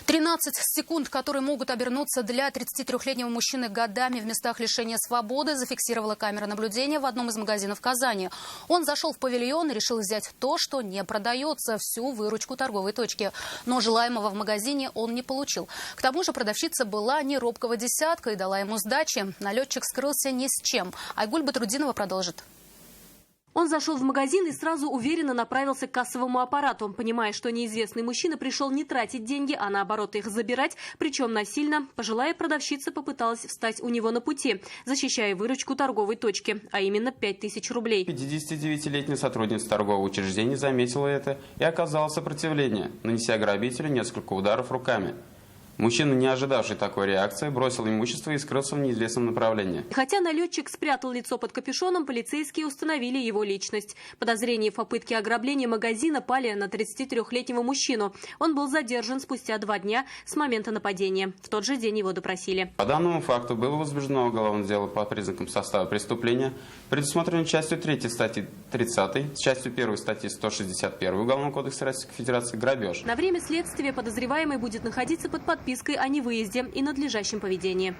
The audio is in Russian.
13 секунд, которые могут обернуться для 33-летнего мужчины годами в местах лишения свободы, зафиксировала камера наблюдения в одном из магазинов Казани. Он зашел в павильон и решил взять то, что не продается, всю выручку торговой точки. Но желаемого в магазине он не получил. К тому же продавщица была не робкого десятка и дала ему сдачи. Налетчик скрылся ни с чем. Айгуль Батрудинова продолжит. Он зашел в магазин и сразу уверенно направился к кассовому аппарату, понимая, что неизвестный мужчина пришел не тратить деньги, а наоборот их забирать, причем насильно. Пожилая продавщица попыталась встать у него на пути, защищая выручку торговой точки, а именно 5000 рублей. 59-летняя сотрудница торгового учреждения заметила это и оказала сопротивление, нанеся грабителю несколько ударов руками. Мужчина, не ожидавший такой реакции, бросил имущество и скрылся в неизвестном направлении. Хотя налетчик спрятал лицо под капюшоном, полицейские установили его личность. Подозрения в попытке ограбления магазина пали на 33-летнего мужчину. Он был задержан спустя 2 дня с момента нападения. В тот же день его допросили. По данному факту было возбуждено уголовное дело по признакам состава преступления, предусмотрено частью 3 статьи 30, частью 1 статьи 161 Уголовного кодекса Российской Федерации грабеж. На время следствия подозреваемый будет находиться под подпиской о невыезде и надлежащем поведении.